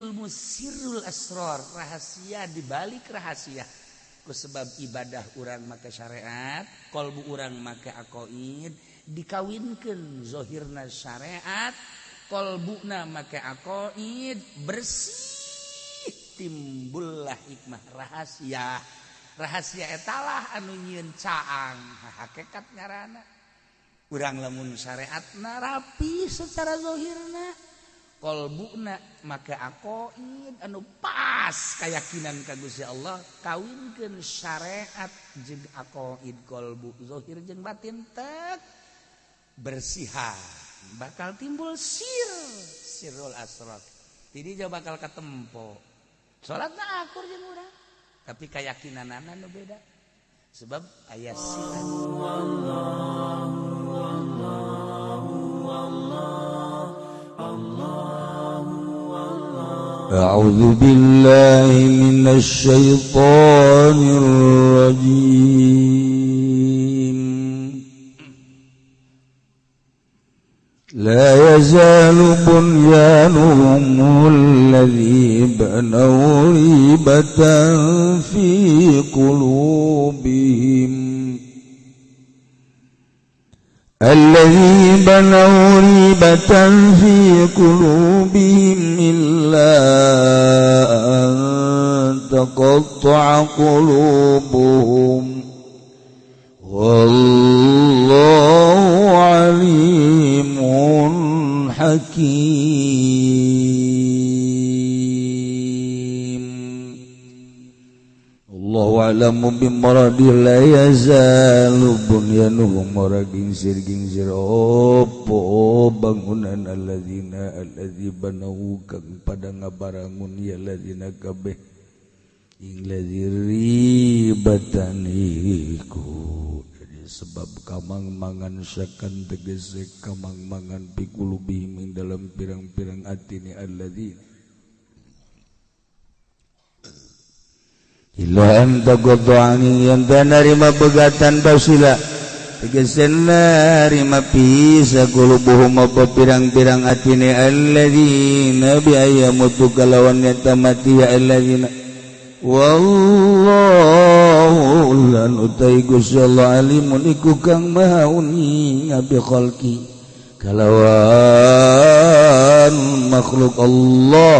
Sirrul asrar, rahasia dibalik rahasia. Ku sebab ibadah urang make syariat, kolbu urang make aqaid, dikawinkeun zahirna syariat, kolbuna make aqaid, bersih timbullah hikmah rahasia. Rahasia etalah anu nyieun caang, hakikat ngaranna. Urang lamun syariatna rapi secara zahirna. Kolbuna maka aqaid anu pas keyakinan ka Gusti Allah kawinkeun syariat jeung aqaid kolbu zahir jeung batin tek bersihan bakal timbul sirrul asrar. Jadi jauh bakal katempo. Salatna akur jeung urang tapi keyakinanana nu beda. Sebab aya sirah. أعوذ بالله من الشيطان الرجيم لا يزال بنيانهم الذي بنوا ريبة في قلوبهم الذي بنوا ريبة في قلوبهم إلا أن تقطع قلوبهم والله عليم حكيم الله أعلم بمرضه لا يزال bunyanuhum ora gingsir-gingsir opo bangunan alladzina alladzi banau kang pada ngabarangun ya alladzina kabeh ing ribatan iku jadi sebab kamang-mangan syakan tegese kamang-mangan pikulubihim ing dalam pirang-pirang atine alladzina illa anta qad'ani anta narima begatan basila tegesen narima pisa qulubuhum apa pirang-pirang atine alladzina bi ayamutu kalawan nyata mati ya alladzina wallahu lan utai Gusti Allah alimun iku kang maha uning bi khalqi kalawan makhluk Allah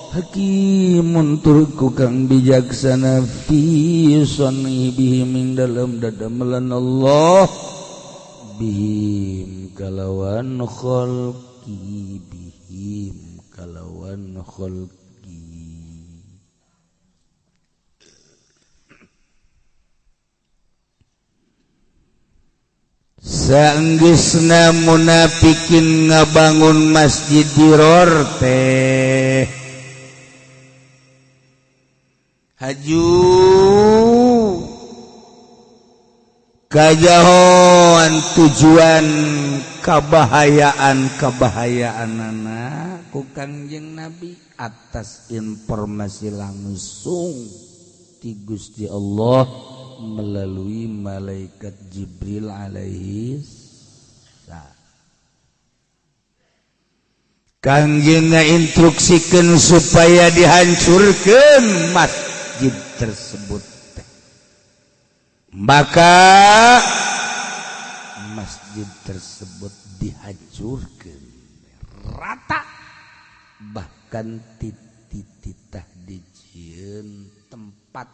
hakimun turku kang bijaksana fi sunni bihim ing dalam dadamelan Allah bihim kalawan khalqi bihim kalawan khalqi saenggeusna munafikin ngabangun masjid diror teh haju kajauhan tujuan kabahayaanana ku Kangjeng Nabi atas informasi langsung ti Gusti Allah melalui malaikat Jibril alaihi salam. Kangjeng ngainstruksikeun supaya dihancurkeun masjid tersebut, maka masjid tersebut dihancurkan rata, bahkan titah dijieun tempat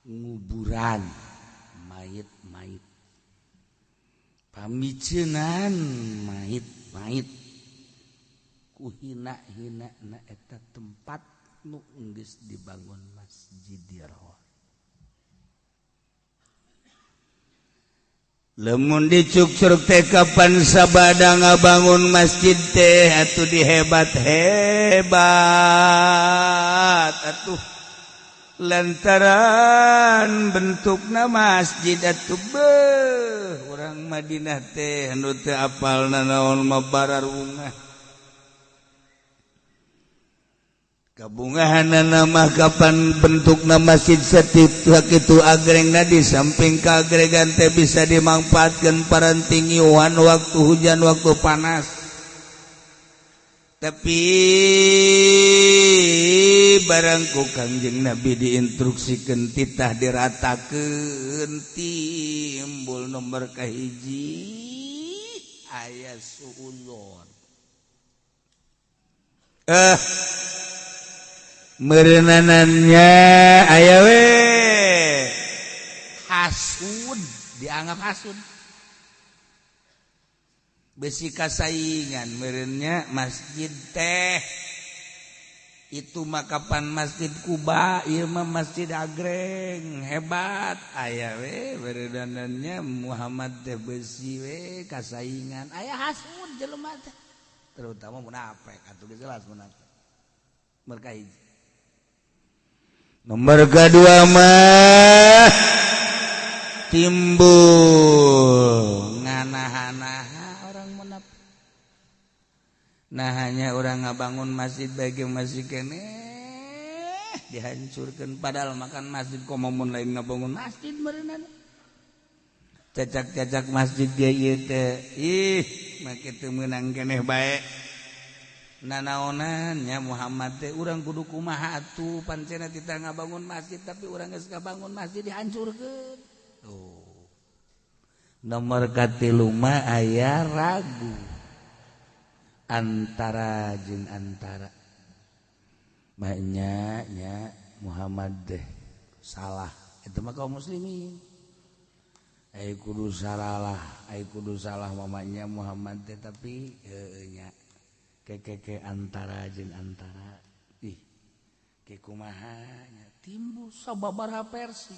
nguburan mayit-mayit, pamicenan mayit-mayit hina-hina na eta tempat nu geus dibangun masjid diror. Lamun dicuk-curug teh kapan sabada ngabangun masjid teh atuh dihebat-hebat atuh lantaran bentukna masjid atuh beuh urang Madinah teh anu teu apalna naon mabararungah kabungahanana mah kapan bentukna masjid sakitu agrengna di samping kaagregan teh bisa dimanfaatkeun paranting iwan waktu hujan waktu panas tapi barangku Kangjeng Nabi diinstruksikeun titah diratakeun timbul nomor kahiji aya suudzon merenanannya aya we hasud dianggap hasud besi kasaingan merennya masjid teh itu mah kapan masjid Kuba ieu mah masjid agreng hebat aya we berenanannya Muhammad teh besi we kasaingan aya hasud jelema teh terutama munafik atuh jelas munafik berkait nomor kedua mah timbul nganaha-naha orang munafik nah hanya orang ngabangun masjid bagi masjid kene dihancurkan padahal makan masjid komomun lain ngabangun masjid berenang cacak-cacak masjid ge ieu teh ih make teu meunang keneh bae nanaonannya Muhammad teh urang kudu kumaha atuh pancena kita ngabangun masjid tapi urang geus ngabangun masjid dihancurkeun tuh nomor katilu mah aya ragu antara jeung antara banyak nya Muhammad teh salah itu mah kaum muslimin ai kudu salah mamanya Muhammad teh tapi nya ke antara jeung antara ih ke kumaha nya timbul sababaraha versi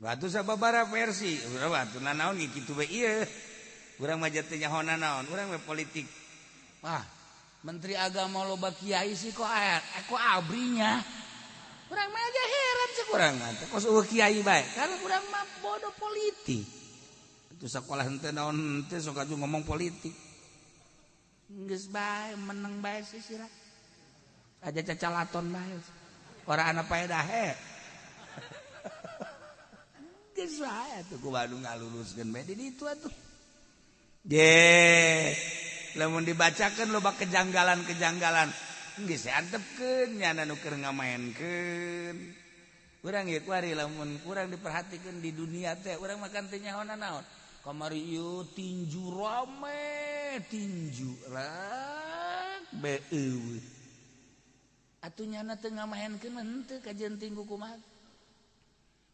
batu sababaraha versi batu nanaon kitu we ieu urang mah jatuh nyaho naon urang we politik menteri agama loba kiai sih kok abrinya urang mah aja heran sih urang teh kos kiai bae karena urang mah bodoh politik itu sekolah henteu naon henteu sok aju ngomong politik geus bae meneng bae sih sira aja cacalaton bae ora ana paedah he geus bae atuh ku Bandung ngaluruskeun bae di ditu atuh lamun dibacakeun loba kejanggalan geus antepkeun nya nu keur ngamaenkeun urang ieu kuari lamun kurang diperhatikeun di dunia teh urang makan teh nyaho naon kamari ieu tinju rame tinju rak beueuh atuh nyana teu ngamaenkeun henteu kajian tinggu kumaha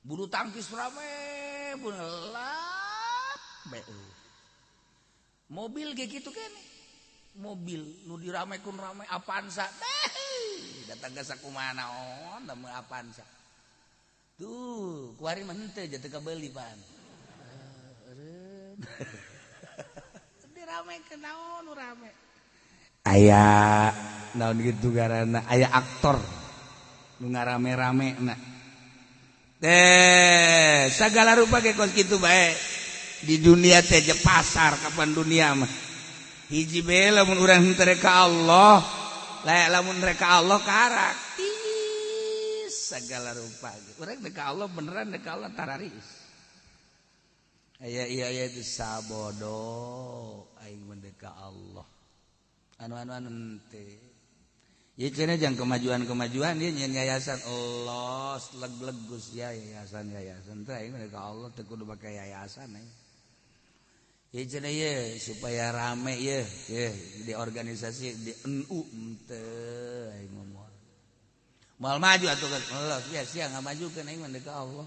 bulu tangkis rame bunelap beueuh mobil ge kitu keneh mobil nu diramekeun rame Avanza datang ka sakumaha naon da Avanza tuh kuari mah henteu jatuh kabeuli pan dirame ke naon rame aya naon gitu garana aya aktor nu ngarame-rame na sagala rupa ge kos kitu bae di dunia teh je pasar kapan dunia mah hiji bae lamun urang henteu ka Allah layak lamun reka Allah karak segala rupa urang ka Allah beneran ka Allah tararis aya itu sabodo aing mendeka Allah anu teh ieu cenah jang kemajuan ieu nyen yayasan Allah leg-leg Gus ya yayasan teh aing mendeka Allah teu kudu make yayasan ieu cenah ieu supaya rame ieu di organisasi di NU teu aing ngomong moal maju atuh kan Allah sia ngamajukeun aing mendeka Allah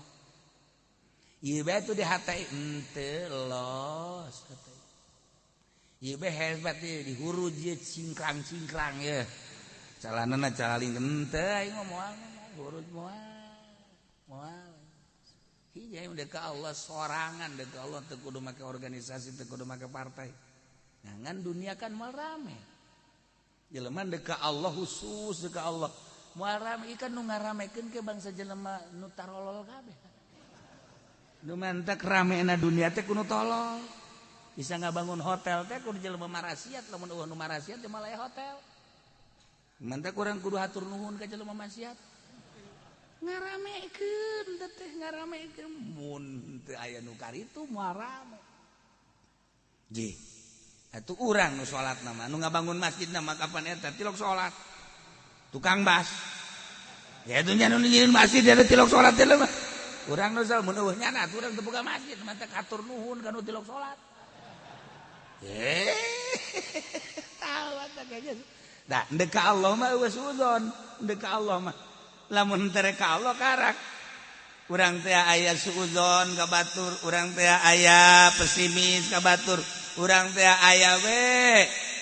ieu bae tuh di hatei henteu los hatei ieu bae hebat ieu di huru ieu cingkrang ye calanana calaling henteu aing moal huruf moal hiji aing deuk ka Allah sorangan deuk ka Allah teu kudu make organisasi teu kudu make partai nah ngan dunia kan moal rame jelema deuk ka Allah khusus deuk ka Allah moal rame ikan nu ngaramekeun ke bangsa jelema nu tarolol kabeh nu mantek ramena dunia teh kudu tolol bisa ngabangun hotel teh kudu jelema marasiat lamun eueuh nu marasiat teh malah hotel mantek urang kudu hatur nuhun ka jelema maksiat ngaramekeun teh ngaramekeun mun teu aya nu karitu moal rame ge atuh urang nu salat nama nu ngabangun masjid nama kapan eta tilok salat tukang bas ya itu nya nu nyieun masjid eta tilok salat teh mah urang nu sal mun eueuh nyana urang teu boga masjid mah teh katur nuhun ka nu tilok salat tahu eta kayaknya da endeu ka Allah mah eueuh suzon endeu ka Allah mah lamun teu ka Allah karak urang teh aya suudzon ka batur urang teh aya pesimis ka batur urang teh aya we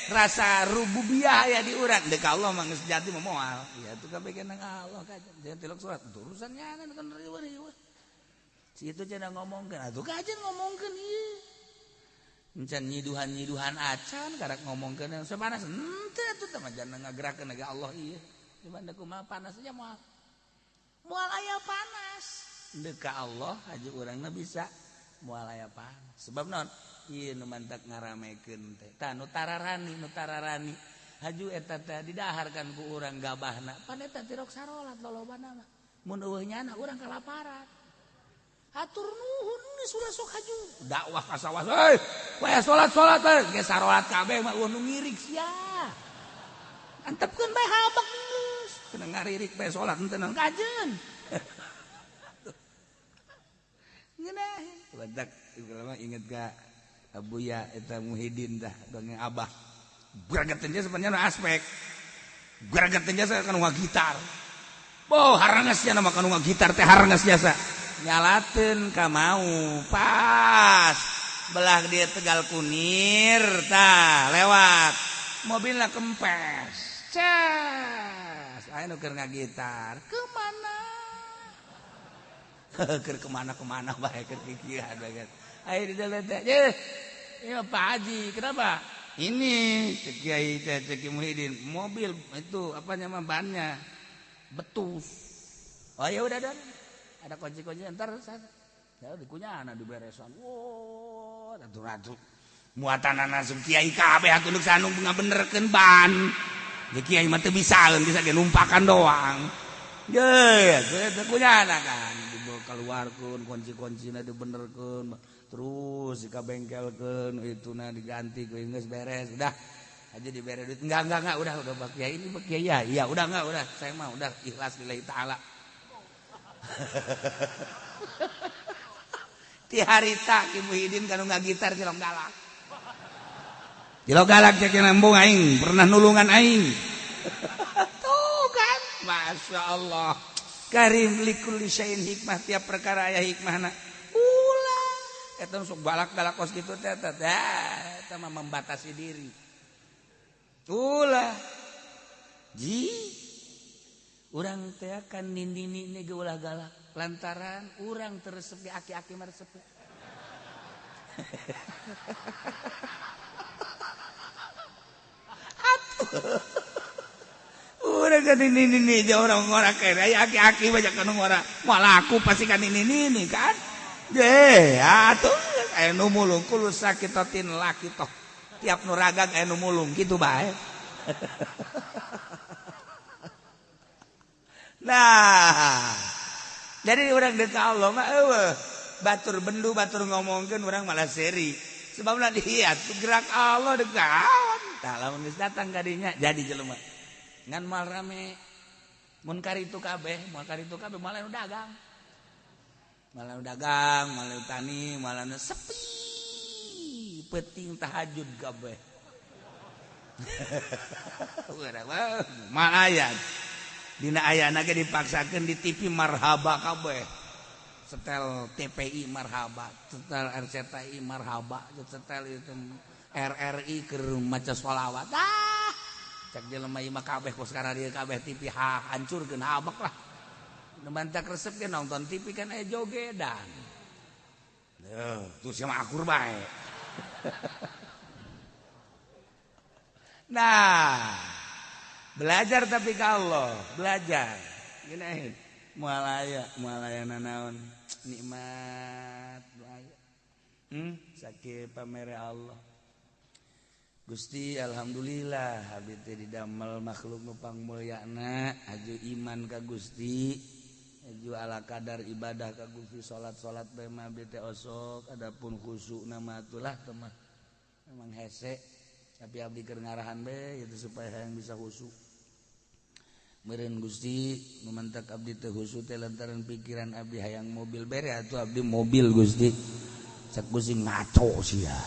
rasa rububiyah aya di urang deuk Allah mah geus jati mah moal ya teu kabeh kana Allah kajen jangan tilok salat urusan nyana kan riweuh si itu cenah ngomongkeun atuh kajen ngomongkeun ieu encan nyiduhan acan karak ngomongkeun yang sapanas henteu atuh teh mah jangan ngagerakeun ge Allah ieu cuman da kumaha panas aja moal aya panas deka Allah haji urangna bisa moal aya panas sebab naon ieu nu mantak ngaramekeun teh tah nu tararani haju eta teh didaharkan ku urang gabahna pan eta tirok sarolat lolobana mah mun eueuh nyana urang kalaparan hatur nuhun geus ulah sok haju dakwah ka sawah heuh poe salat ge sarolat kabeh mah nu ngirig sia antepkeun bae habak geus kena ngaririk bae salat henteu naon kajeun ngeunaheun badak ulama inget ka Abuya eta Muhyiddin tah dongeng Abah garageun teh sebenarnya aspek garageun teh kan gitar boh harangas nya mah kan gitar teh harangas jasa nyalateun ka mau pas belah dia Tegal Kunir tah lewat mobilna kempes cas aya nu keur ngagitar kemana keur kemana bae keur pikiran bae ayo di dalam teh ini Pak Haji kenapa ini Cek Kiai Cek Muhyiddin mobil itu apa namanya bannya betus oh ya udah dan ada kunci-kunci ntar ya dikunyah di beresan wow ratu muatan langsung Kiai kabeh atuh nuk sanung ngabenerkeun ban ya Kiai mah teu bisa ge numpakan doang ye dikunyah kan keluarkan kunci-kuncina dibenerkeun terus dikabengkelkeun ituna diganti ku geus beres udah aja dibere duit enggak udah Pak Kiai ini Pak Kiai ya iya udah enggak udah saya mah udah ikhlas lillahi taala ti harita Ki Muhyiddin kanu ngagitar cilok galak cek nembung aing pernah nulungan aing tuh kan masya Allah karim likulli syai'in hikmah tiap perkara aya hikmahna ulah eta sok balak-balak kos kitu teh eta mah membatasi diri ulah ji urang teh kan nindini ge ulah galak lantaran urang teresep di aki-aki mah resep udah kan ini dia orang-orang kayak aki-aki banyak kan orang malah aku pasti kan ini kan deh atuh kayak numulung kulo sakitotin laki toh tiap nuraga kayak numulung gitu bae nah jadi orang dekat Allah mah batur bendu batur ngomongkeun orang malah seri sebabna lihat gerak Allah dekat tah lamun geus datang ka dinya jadi jelema ngan mal rame mun karitu kabeh malah nu dagang malah nu tani malah nu sepi penting tahajud kabeh mal aya dina ayana ge dipaksakeun di TV marhaba kabeh setel TPI marhaba setel RCTI marhaba setel itu RRI keur maca sholawat cek jelema ieu mah kabeh kos kana dieu kabeh TV hancurkeun habak lah nu mantak resep ge nonton TV kan aya jogedan tuh sama akur bae nah belajar tapi ka Allah belajar gini mualaya nanaon nikmat sakit pamere Allah Gusti alhamdulillah abdi teh didamel makhluk nu pangmulyana aju iman ka Gusti aju ala kadar ibadah ka Gusti salat bae mah abdi teh osok adapun khusyuk na mah atulah teh mah memang hese tapi abdi keur ngarahan be itu supaya yang bisa husu. Meureun Gusti numantak abdi teu husu teh lantaran pikiran abdi hayang mobil bere atuh abdi mobil Gusti. Cak Gusti ngaco sia.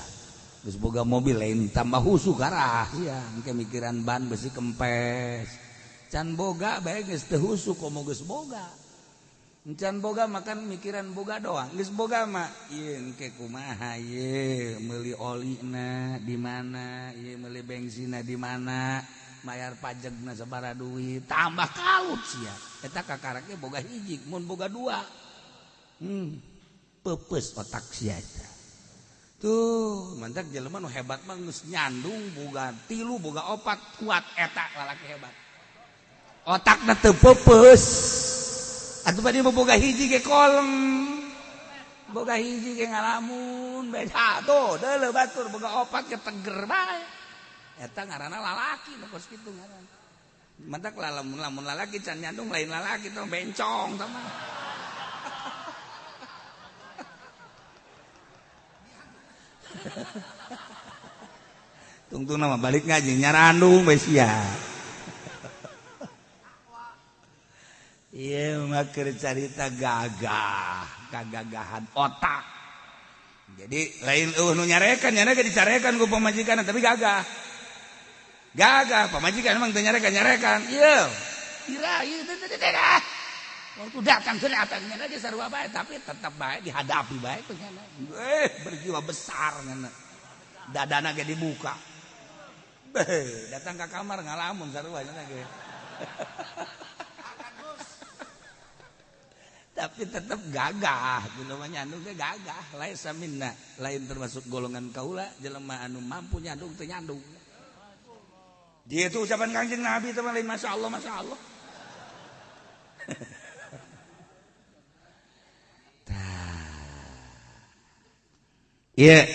Geus boga mobil lain tambah husu garah sia engke mikiran ban besi kempes. Can boga bae geus teu husu komo geus boga. Can boga makan mikiran boga doang. Geus boga mah ieu engke kumaha ieu meuli olina di mana, ieu meuli bensinna di mana, mayar pajakna sabaraha duit, tambah kalut sia. Eta kakarake boga hiji, mun boga dua. Peupeus otak sia eta. Tuh, mantak jelema nu hebat mah geus nyandung boga 3 boga 4 kuat eta lalaki hebat. Otakna teu peupeus. Atuh bade boga hiji ge kolem. Boga hiji ge ngalamun beda tuh deuleu batur boga 4 ge teger bae. Eta ngaranna lalaki nu kos kitu ngaranna. Mantak lamun lalaki can nyandung lain lalaki teh bencong tah mah. Tungtung nama balik ngaji nyarandung bae sia. Iya mah keur carita gagah, kagagahan otak. Jadi lain nu nyarekan dicarekan ku pamajikan tapi gagah. Gagah pamajikan emang teu nyarekan. Ieu. Kira ieu teh. Waktu datang nya ge sarua bae tapi tetep bae dihadapi bae teh nya. Berjiwa besar nya. Dadana ge dibuka. Datang ke kamar ngalamun sarua nya ge. Tapi tetap gagah jelema nyandung teh gagah lain saminna lain termasuk golongan kaula jelema anu mampu nyandung teu nyandung dia itu ucapan Kangjeng Nabi teh lain masyaallah masyaallah. Iya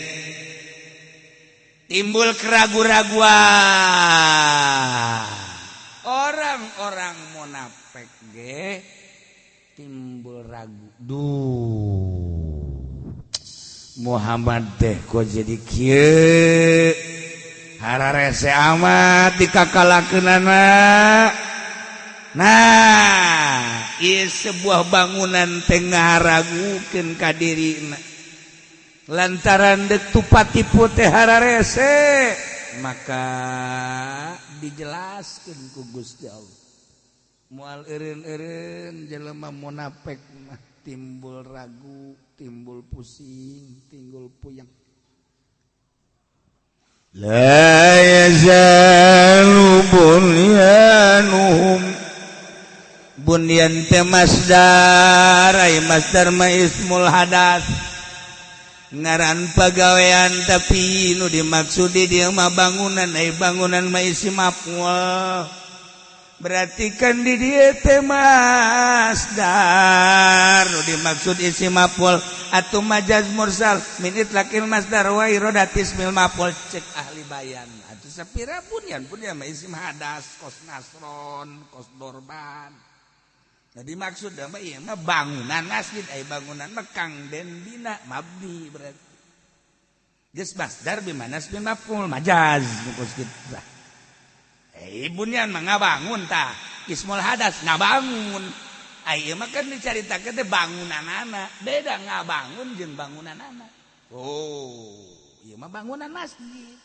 timbul keraguan orang-orang munafik ge timbul ragu. Muhammad teh kok jadi kieu hararese amat dikakalakeunana. Nah, ieu sebuah bangunan teh ngaragukeun ka dirina. Lantaran deuk tupatipu teh hararese, maka dijelaskeun ku Gusti Allah. Moal eureun-eureun jelema munafik mah timbul ragu, timbul pusing, timbul puyeng. La yazalu bunyanuhum bunyan teh masdar ay masdar ma ismul hadas ngaran pagawean tapi nu dimaksud dia mah bangunan ay bangunan ma isim maf'ul. Berarti kan di dia teh masdar nu dimaksud isim maf'ul atau majaz mursal min itlaqil masdar wa iradatis mil maf'ul cek ahli bayan atuh sapira bunyan mah isim hadas kos nasron kos dorban. Nah dimaksud mah ieu mah bangunan masjid ai bangunan mah kang den bina mabni berarti geus masdar bi mana ismil maf'ul majaz nu kos kitu. Bunyan mah ngabangun tah ismul hadas ngabangun ieu mah kan dicaritakeun teh bangunanana beda ngabangun jeung bangunanana. Oh ieu mah bangunan masjid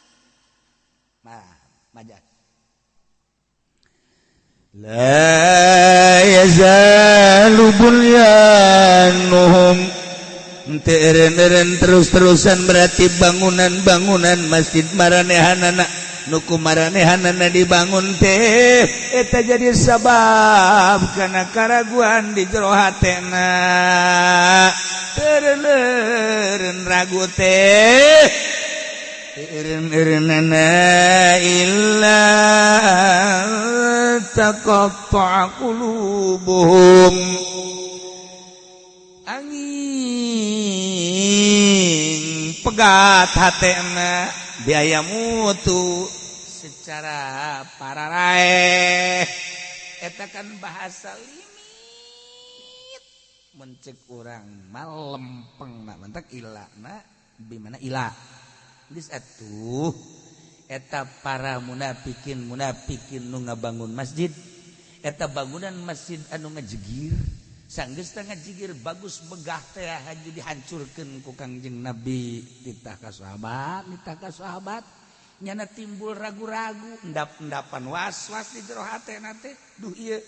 nah majaz. La yazalu bunyanuhum teu eureun-eureun terus-terusan berarti bangunan-bangunan masjid maranehanana nuku maranehanana dibangun teh eta jadi sabab kana karaguan di jero hatena. Eureun ragu teh eureun-eureunana illa taqatta'a qulubuhum angin pegat hatena biaya mutu secara pararae eta kan bahasa limit mencek urang malempeng na mantak ilana bimana ila geus atuh eta para munafikin nu ngabangun masjid eta bangunan masjid anu ngajegir sanggeus teh ngajigir bagus begah teh haju dihancurkeun ku Kangjeng Nabi ditah ka sahabat nyana timbul ragu-ragu endap-endapan was-was di jero hatena teh duh ieu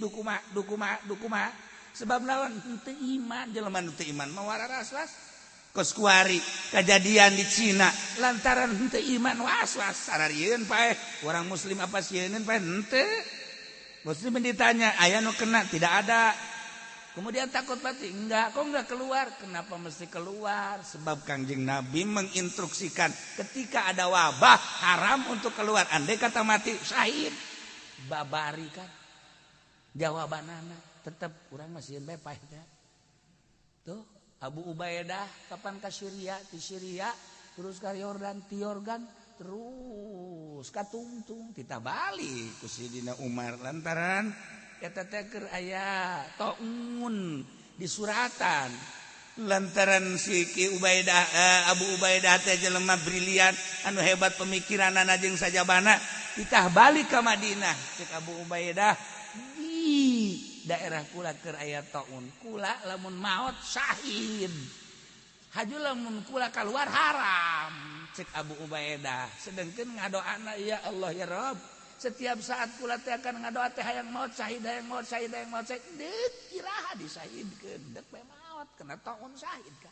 kumaha sebab lawan teu iman jelema nu teu iman mah wararas was kos kuari kejadian di Cina lantaran henteu iman was-was sararieun paeh orang muslim apa sieun paeh henteu muslimin ditanya aya nu kena tidak ada kemudian takut mati enggak kok enggak keluar kenapa mesti keluar sebab Kangjeng Nabi menginstruksikan ketika ada wabah haram untuk keluar andai kata mati syahid babari kan jawabanana tetap urang masih bae paeh tuh Abu Ubaidah kapan ke Syria di Syria terus ke Yordan ti Yordan terus ka Tungtung kita balik ku Sidina Umar lantaran eta teh keur aya taun di suratan lantaran si Ki Ubaidah Abu Ubaidah teh jelema brilian anu hebat pemikiranana jeung sajabana kita balik ke Madinah cek Abu Ubaidah di daerah kula keur aya taun kula lamun maot syahid haju lamun kula keluar haram cek Abu Ubaidah sedengkeun ngadoana ya Allah ya Rabb setiap saat kula teh akan ngadoa teh hayang maot syahid deuk iraha disahidkeun deuk bae maot kena taun syahid kan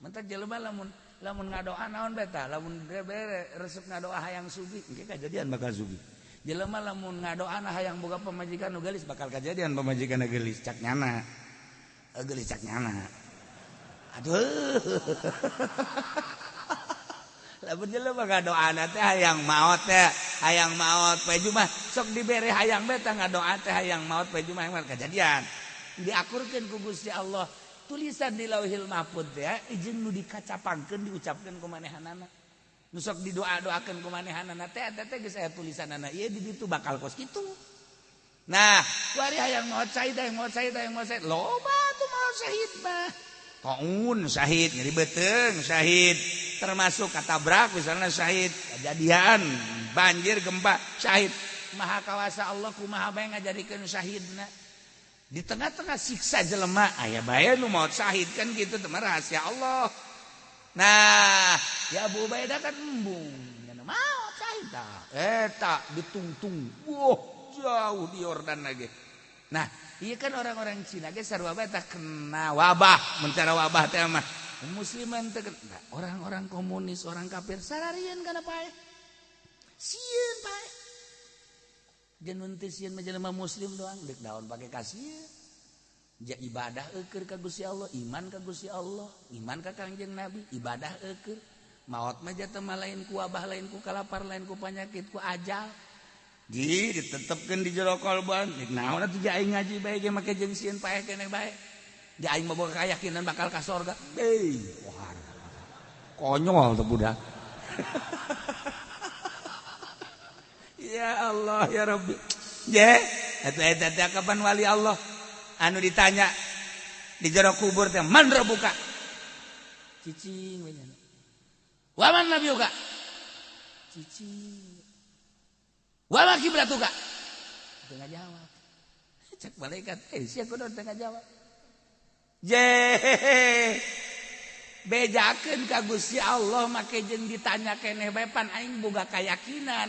mentah jelema lamun ngadoa naon bae tah lamun bere resep ngadoa hayang sugi engke kajadian bakal sugi jelema lamun ngadoana hayang boga pamajikan nu geulis bakal kajadian pamajikan nu geulis cak nyana geulis cak nyana aduh lamun jelema ngadoana teh hayang maot poe Jumat sok dibere hayang bae tah ngadoa teh hayang maot poe Jumat kajadian diakurkeun ku Gusti Allah tulisan di Lauhil Mahfuz teh jeung nu dikacapangkeun diucapkeun ku manehanana nu sok didoa-doakeun ku manehanana teh eta teh geus aya tulisanana ieu di ditu bakal kos kitu. Nah, kuari hayang maot syahid loba tuh maot syahid mah. Taun syahid nyeri beteung syahid termasuk katabrak misalnya syahid kejadian banjir gempa syahid maha kawasa Allah kumaha bae ngajadikeun syahidna di tengah-tengah siksa jelema aya bae nu maot syahid kan gitu teh rahasia Allah. Nah, ya Abu Ubaidah kan embung, nya maot syahid tah. Eta ditungtung, wah jauh di Yordan lagi. Nah, iya kan orang-orang Cina ge sarua bae tah kena wabah, mencara wabah teh mah. Musliman teh orang-orang komunis, orang kafir sararieun kana paeh. Sieun paeh. Jeung teh sieun mah jelema muslim doang, deuk daon pake kasieun. Ja ibadah eukeur ka Gusti Allah, iman ka Gusti Allah, iman ka Kangjeng Nabi, ibadah eukeur. Maot mah jata mah lain ku wabah, lain ku kalapar, lain ku panyakit, ku ajal. Di ditetepkeun di jero kolban. Naon atuh ja aing ngaji bae ge make jeung sieun paeh keneh bae. Ja aing mah boga kayakinan bakal ka sorga. Wah. Konyol tuh budak. Ya Allah ya Rabbi. Je, eta kapan wali Allah? Anu ditanya di jero kubur teh man rabbuka cicing we nya wa man nabiyuka cicing wa ma kiblatuka teu ngajawab cek malaikat sia kudu teu ngajawab je bejakeun ka Gusti Allah make jeung ditanya keneh bae pan aing boga kayakinan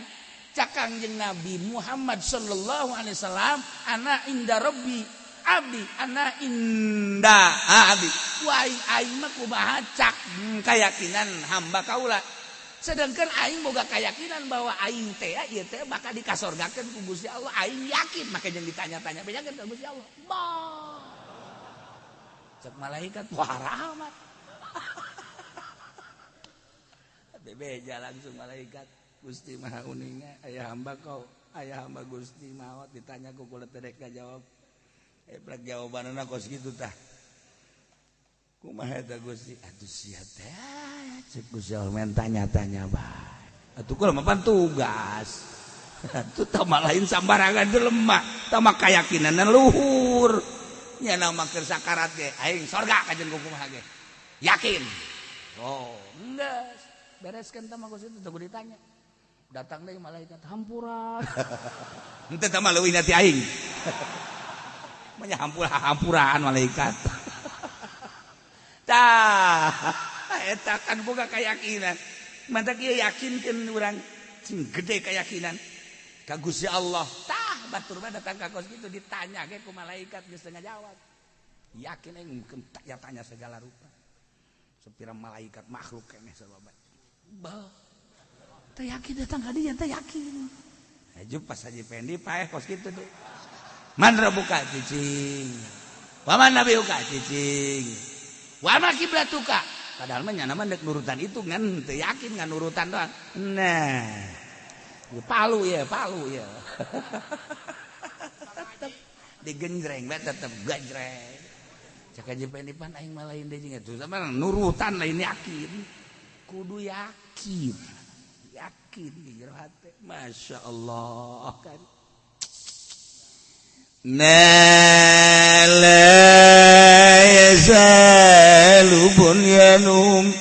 cak Kangjeng Nabi Muhammad sallallahu alaihi wasallam ana inda rabbi abdi anak indah abdi wai aing mah kumaha cak keyakinan hamba kaula sedangkan aing boga keyakinan bahwa aing teh ieu teh bakal dikasorgakeun ku Gusti Allah aing yakin make jeung ditanya-tanya bejakeun ka Gusti Allah cek malaikat wah rahmat bebeja langsung malaikat Gusti Maha Uninga aya hamba kau aya hamba Gusti maot ditanya ku kula teh rek jawab Eplak jawabanana kos gitu tah. Kumaha eta Gusti? Atuh sia teh cek Gusti Allah men tanya-tanya bae. Atuh kula mah pan tugas. Atuh tah mah lain sambarangan jelema, tah mah kayakinanna luhur. Nya nama keur sakarat ge aing sorga ka jeung kumaha ge. Yakin. Oh, geus. bereskan teh mah kos itu teu ditanya. Datang deui malaikat hampuran. Henteu teh mah leuwih ti aing. Manya hampuraan malaikat. Tah, eta kan boga keyakinan. Manta kieu yakinkeun urang sing gede keyakinan ka Gusti Allah. Tah, batur mah datang ka kos kitu ditanya ge ku malaikat geus teu ngajawab. Yakin aing ya tanya segala rupa. Sepirang malaikat makhluk keneh sababa. Bah. Teh yakin datang ka dieu teh yakin. Aju pas Haji Pendi paeh kos kitu deui. Mandra buka cicing. Waman nabi buka cicing. Wama kiblatuka. Padahal mah nya nama dek nurutan itu ngan teu yakin ngan nurutan doang. Nah. Palu ya. Tetep digenjreng bae tetep gajreng. Cak Haji Pendi pan aing mah lain deui jeung eta. Sama nurutan lain yakin. Kudu yakin di jero hate. Masya Allah kan. La yazalu bunyanum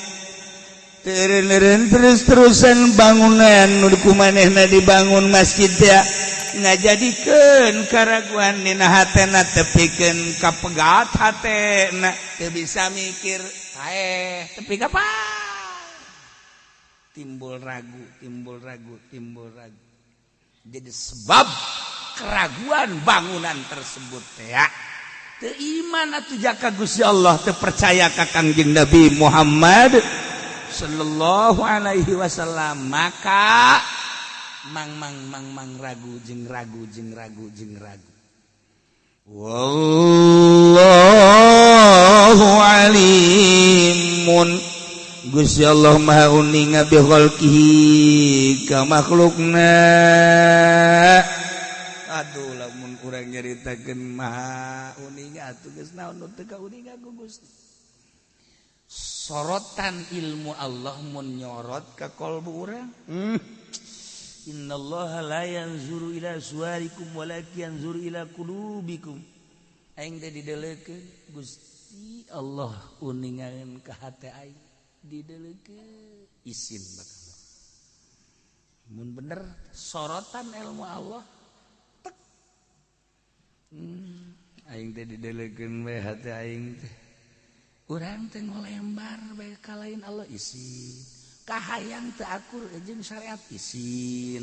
terus-terusan bangunan nu kumanehna dibangun masjid ya ngajadikeun karaguan dina hatena tepikeun kapegat hatena teu bisa mikir tepi ka timbul ragu. Jadi sebab keraguan bangunan tersebut ya. Teu iman atuh jaka Gusti Allah, teu percaya ka Kangjeng Nabi Muhammad sallallahu alaihi wasallam, maka mang ragu jeung ragu. Wallahu alimun. Gusti Allah maha uning bi khalqihi ka makhlukna. Aduh lamun urang nyaritakeun maha uning atuh geus naon nu teu kauning ku Gusti. Sorotan ilmu Allah mun nyorot ka qalbu urang. Innallaha la yanzuru ila suwarikum walakin yanzuru ila qulubikum. Aing teh dideleukeun Gusti Allah uningaeun ka hate aing. Dideleukeun isin bakal. Mun bener sorotan ilmu Allah tek. Aing teh dideleukeun we hate aing teh. Urang teh ngolembar bae ka lain Allah isin. Kahayang teu akur jeung syariat isin.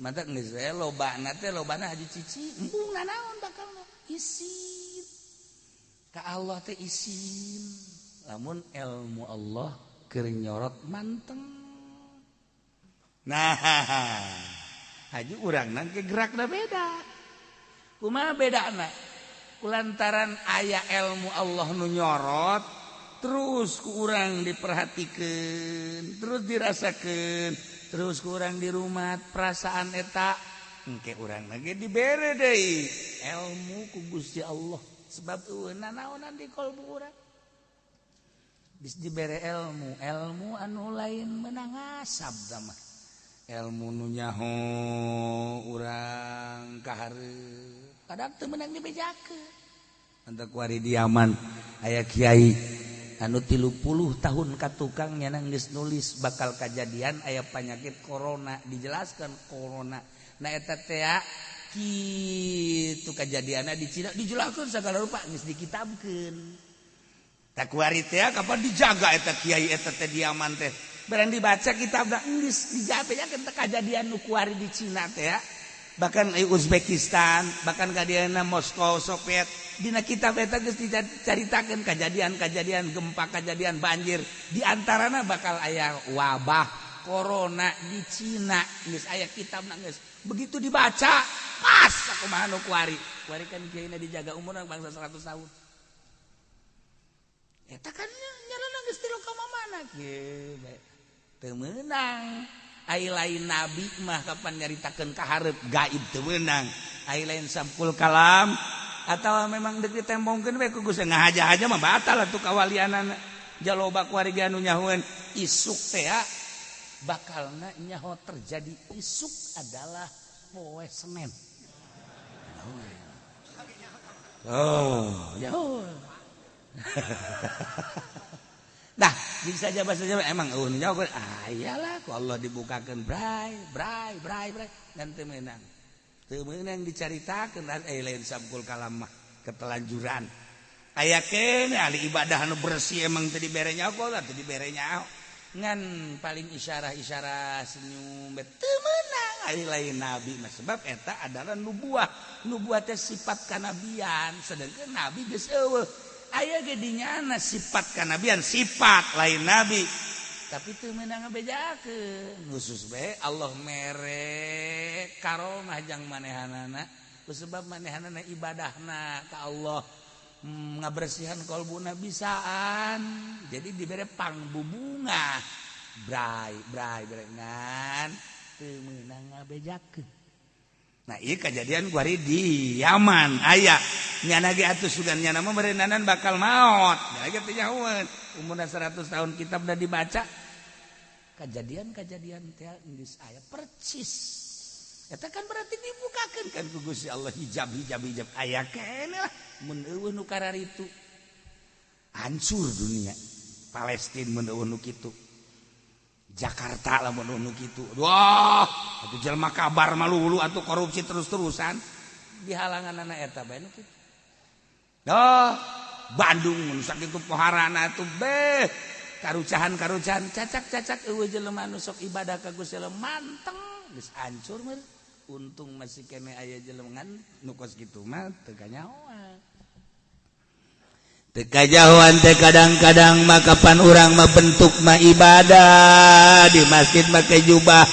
Mata geus we lobana teh lobana haji cici, embung nanaon bakalna isin. Ka Allah teh isin. Lamun ilmu Allah keur nyorot manteng. Nah, haji urangna ge gerakna beda. Kumaha bedana? Kulantaran aya ilmu Allah nu nyorot, terus ku urang diperhatikeun, terus dirasakeun, terus ku urang di rumah perasaan eta engke urangna ge dibere deui ilmu ku Gusti Allah. Sebab eueuna naonan di qalbu urang. Bis dibere ilmu anu lain meunang ngasab mah. Ilmu nu nyaho urang kahareup kadang teu meunang dibejakeun. Anta kuari di Yaman aya kiai anu 30 tahun ka tukang nya geus nulis bakal kajadian aya panyakit corona, dijelaskan corona. Nah eta teh kitu kajadianna di Cina dijelaskeun sagala rupa geus dikitabkeun. Tak kuari teh kapan dijaga eta kiai eta teh di Yaman teh. Barang dibaca kitabna geus dijabejakeun teh kajadian nu kuari di Cina teh ya. Bahkan Uzbekistan, bahkan kadiana Moskow, Soviet, dina kitab eta geus dicaritakeun kajadian-kajadian gempa, kajadian banjir. Di antarana bakal aya wabah corona di Cina. Geus aya kitabna geus. Begitu dibaca, pas sakumaha nu kuari. Kuari kan kiaina dijaga umurna bangsa 100 tahun. Eta kan nyarana geus tilu ka mamana kieu bae. Teu meunang. Ai lain nabi mah kapan nyaritakeun kahareup gaib teu meunang. Ai lain sabkul kalam atawa memang deuk ditembongkeun we ku Gusti ngahaja-haja mah batal atuh kawalianana. Jaloba kuari ge anu nyahoeun isuk teh bakalna nyaho terjadi isuk adalah poe Senen. Oh, ya. Nah, jika saja bahasa Jawa emang jawab iyalah ku Allah dibukakeun bray dan teu meunang dicaritakeun lain sabkul kalam mah ketelanjuran aya keneh ahli ibadah anu bersih emang teu dibere nyaho lah teu dibere nyaho ngan paling isyarah senyum teu meunang ari lain nabi mah sebab eta adalah nubuah teh sifat kanabian sedangkan nabi geus eueuh aya ge dinyana sifat kanabian sifat lain nabi tapi teu meunang ngabejakeun khusus bae Allah mere karomah jang manehanana sebab manehanana ibadahna ka Allah ngabersihan qalbuna bisaan jadi dibere pangbubunga bray berengan teu meunang ngabejakeun. Nah iya kejadian kuari di Yaman aya nyana ge atuh sugan nyana mah merendanan bakal maot nya ge teh nyahoeun umurna 100 tahun kitab udah dibaca kejadian teh geus aya percis eta kan berarti dibukakeun kan ku Gusti Allah hijab aya keneh lah mun eueuh nu kararitu hancur dunia Palestina mun eueuh nu kitu Jakarta lamun nu kitu. Wah, atuh jelema kabar malulu atuh korupsi terus-terusan di halanganna eta bae nu kitu. Bandung mun sakitu poharana atuh beh karucahan cacak eueuh jelema nu sok ibadah ka Gusti Allah manteng geus hancur meureun. Untung masih kene aya jelema nu kos kitu mah teu kanyahoan. Kajauhan teh kadang-kadang mah kapan urang mah bentuk mah ibadah di masjid make jubah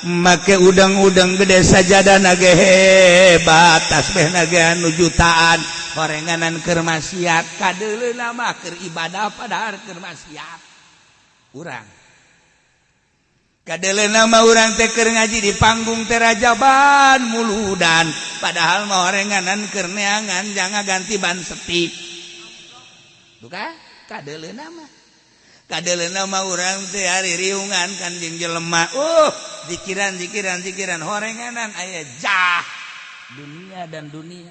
make udang-udang gede sajadana ge hebat tasbihna ge anu jutaan horenganan keur maksiat kadeuleuh mah keur ibadah padahal keur maksiat urang kadeuleuh mah urang teh keur ngaji di panggung teh rajaban muludan padahal mah horenganan keur neangan jangan ganti ban setik bukan kadeuleuh mah urang teh ari riungan kan jeung jelema zikiran horenganan aya jah dunia dan dunia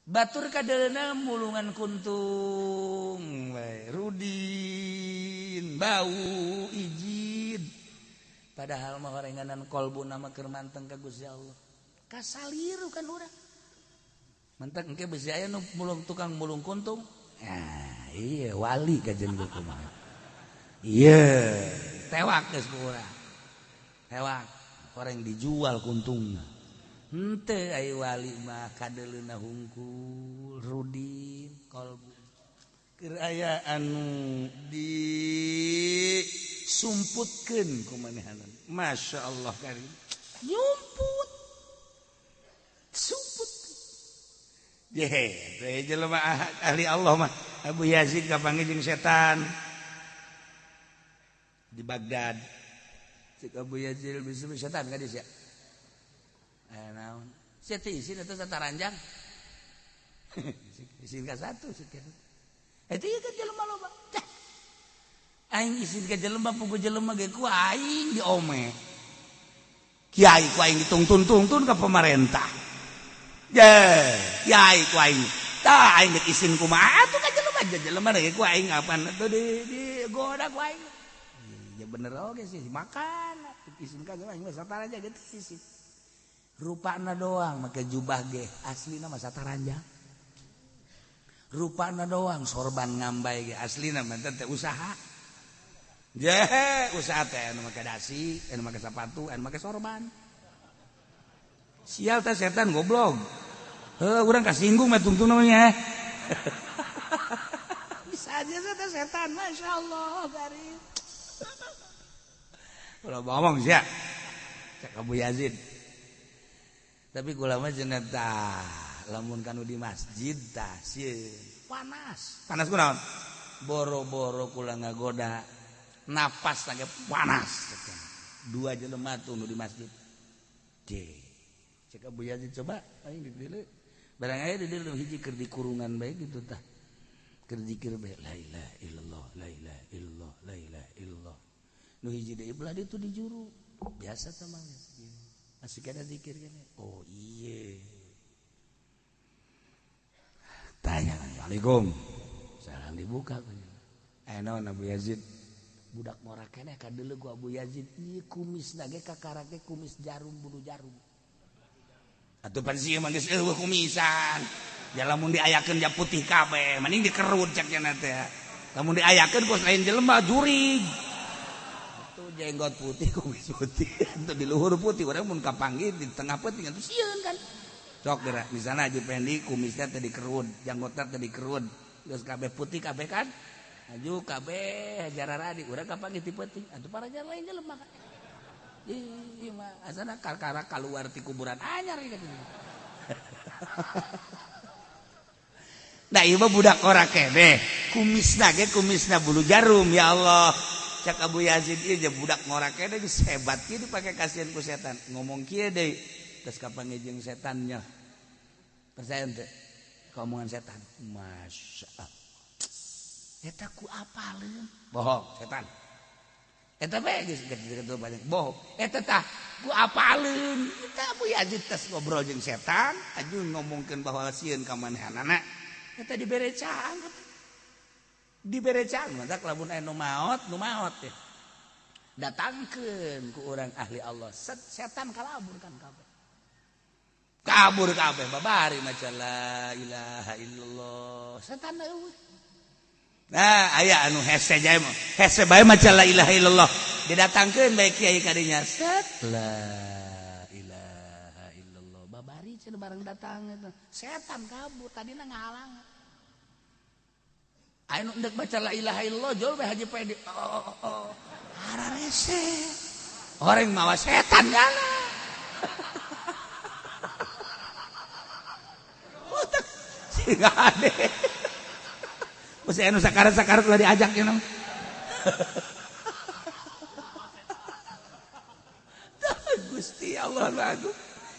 batur kadeuleuh mulungan kuntung rudin bau ijid padahal mah horenganan kolbuna mah keur manteng ka Gusti Allah kasaliru kan urang mantak engke besi aya nu mulung tukang mulung kuntung. Nah, iya wali kajen ku kumaha. Iya, tewak geus ku urang. Tewak, orang dijual kuntungna. Henteu aya wali mah kadeuleuna hungkul, rudin, kolbu. Keur aya anu disumputkeun ku manehanna. Masyaallah karim. Nyumput. Sumput. Jelema ahli Allah mah Abu Yazid kapanggih jeung setan di Baghdad. Cik Abu Yazid bisa setan ka dieu sia. Naon? Sia teh isin eta sataranjang. Isin ka satu sekian. Eta ieu kan jelema loba. Aing isin ka jelema puguh jelema ge ku aing diome. Kiai ku aing dituntun ka pemerintah. Yai ku aing tah aing geus isin kumaha atuh ka jelema ge ku aing apan atuh di goda ku aing ya bener oge sih makan isin ka aing mah sataranja ge isin rupana doang make jubah ge aslina mah sataranja rupana doang sorban ngambai ge aslina mah teh usaha usaha teh anu make dasi anu make sepatu anu make sorban sial teh setan goblok. Urang kasinggung mah tungtung namanya. Bisa aja teh setan, Masya Allah garis. Kalau ngomong sih ya, cek Abu Yazid. Tapi kula mah cenah tah, lamun kanu di masjid tah sieun panas. Panas kunaon? Boro-boro kula ngagoda napas lagi panas. Dua jelema tuh nu di masjid. Cek Abu Yazid coba aing di dieu. Barang aya di dieu hiji keur di kurungan bae gitu tah. Keur zikir bae la ilaha illallah la ilaha illallah la ilaha illallah. Nu hiji deui belah ditu di juru. Biasa tah mah. Masih kada zikir kan. Oh iya. Tanya, Assalamualaikum. Salam dibuka. naon Abu Yazid budak ngora keneh ka deuleu ku Abu Yazid ieu kumisna ge kakarake kumis jarum bulu jarum atuh pan sieun mah geus eueuh kumisan ya lamun diayakeun ja putih kabeh mending dikerut cek cenah teh lamun diayakeun kos lain jelema jurig atuh jenggot putih kumis putih atuh di luhur putih urang mun kapanggih di tengah peuting atuh sieun kan sok geura misalna Haji Pendi kumisnya teh dikerut janggotna teh dikerut geus kabeh putih kabeh kan aju kabeh jararadi urang kapanggih ti peuting atuh parajar lain jelema kan ieu mah asana kalkara kaluar ti kuburan anyar ieu kitu nah ieu mah budak ora keneh kumisna ge kumisna bulu jarum ya Allah cak Abu Yazid ieu je budak ngora keneh geus hebat kieu dipake kasihan ku setan ngomong kieu deui geus kapanggih jeung setannya percaya teu omongan setan masyaallah eta ku apaleun bohong setan eta bae geus kitu banyak bohong eta tah ku apaleun eta Abu Yazid tes ngobrol jeung setan aju ngomongkeun bahwa sieun ka manehanana eta diberecaan mantap lamun aya nu maot teh datangkeun ku urang ahli Allah setan kalabur kan kabur kabeh babari maca la ilaha illallah setan eueuh nah aya anu hese jae mah hese bae maca la ilaha illallah didatangkeun bae kiai kadinya set la ilaha illallah babari cenah bareng datang eta setan kabur tadina ngahalang aya nu endek baca la ilaha illallah jol bae Haji Pedi hararese orang mawa setan nyana enggak ada. Masih anu sakar-sakar udah diajak ya nang. Gusti Allah lagu.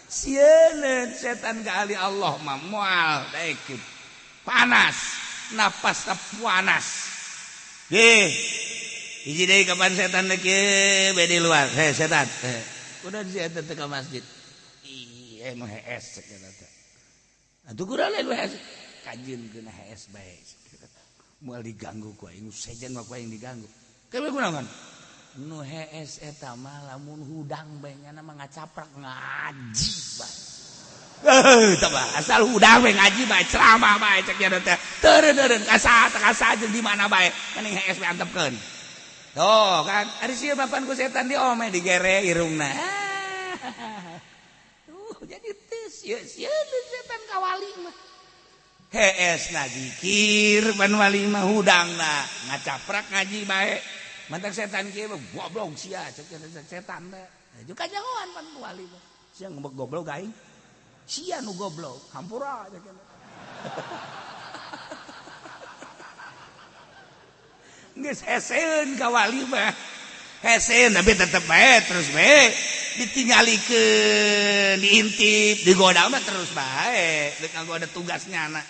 Sieun setan ka ahli Allah mah moal daekit. Panas, napas panas. Ge. Hiji deui kapan setan teh kieu be di luar. Heh setan. Udah di eta teh ka masjid. Ih, nu hees cenah teh. Atuh kurang lain wae kajeun geuna HS bae. Moal diganggu ku aing sejen mah ku aing diganggu. Kabeh kunaon? Nu HS eta mah lamun hudang bae nya mah ngacaprak ngaji bae. Tah bah asal hudang bae ngaji bae ceramah bae cek nya teh. Teureun kasa jeung di mana bae mending HS bae antepkeun. Tuh kan ari sieu mapan ku setan diome digere irungna. Jadi sieun setan ka wali mah hees na zikir ban wali mah hudangna ngacaprak ngaji bae mantak setan kieu mah goblok sia cek setan teh aju kajangoan pan wali mah sia ngembek goblok aing sia nu goblok hampura cek geus heseun ka wali mah heseun tapi tetep bae terus bae ditinggalikeun diintip digoda mah terus bae deuk nganggo ada tugasnya anak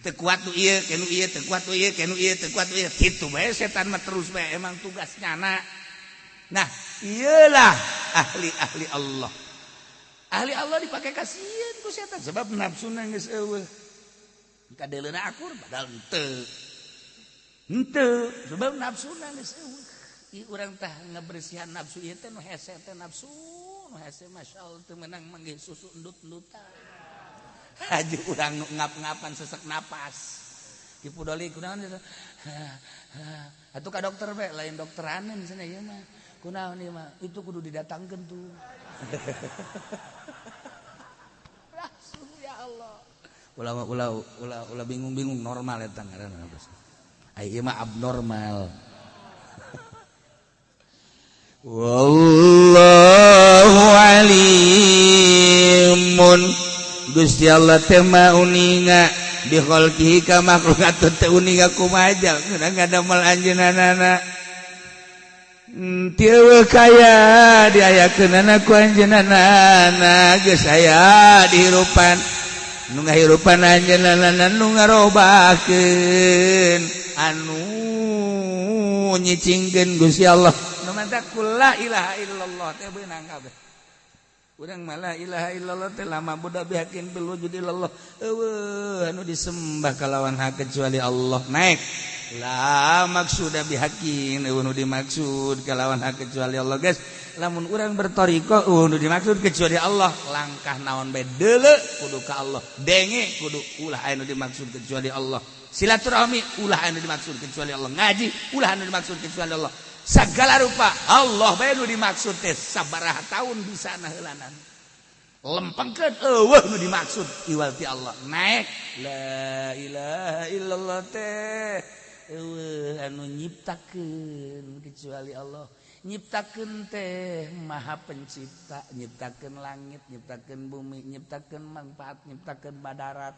teu kuat tu ieu kenu ieu teu kuat tu ieu kenu ieu teu kuat tu ieu kitu bae setan mah terus bae emang tugasnya anak nah iyalah ahli Allah dipake kasieun ku setan sebab nafsuna geus eueuh kadeleuna akur padahal henteu sebab nafsuna geus eueuh ieu urang tah ngabersihan nafsu ieu teh nu hese teh nafsu nu hese masyaallah teu meunang manggih susu endut-endutan aju urang nu ngap-ngapan sesek napas dipudoli kunaon eta atuh ka dokter bae lain dokter aneh cenah ieu mah kunaon ieu mah itu kudu didatangkeun tuh ya Allah ulah bingung-bingung normal eta ngaranna bos ieu mah abnormal. Wallahu alimun Gusti Allah teh mah uninga bi khalqihi ka makhluqatun teh uninga kumaha geus ngadamel anjeunana teu kaya diayakeunana ku anjeunana geus aya dihirupan nu ngahirupan anjeunana nu ngarobakeun anu nyicingkeun Gusti Allah mantap la ilaha illallah teh beunang kabeh urang malah ilaha illallah teh lama budak bihakeun bilwujudillah anu disembah kalawan hak kecuali Allah naik lah maksud bihakin nu dimaksud kalawan hak kecuali Allah guys lamun urang bertoriko nu dimaksud kecuali Allah langkah naon bae deuleu kudu ka Allah denge kudu ulah anu dimaksud kecuali Allah silaturahmi ulah anu dimaksud kecuali Allah ngaji ulah anu dimaksud kecuali Allah sagala rupa Allah bae nu dimaksud teh sabaraha taun bisa heulanan lempengkeun eueuh nu dimaksud iwal ti Allah naek la ilaha illallah teh eueuh anu nyiptakeun kecuali Allah nyiptakeun teh maha pencipta nyiptakeun langit nyiptakeun bumi nyiptakeun manfaat nyiptakeun badarat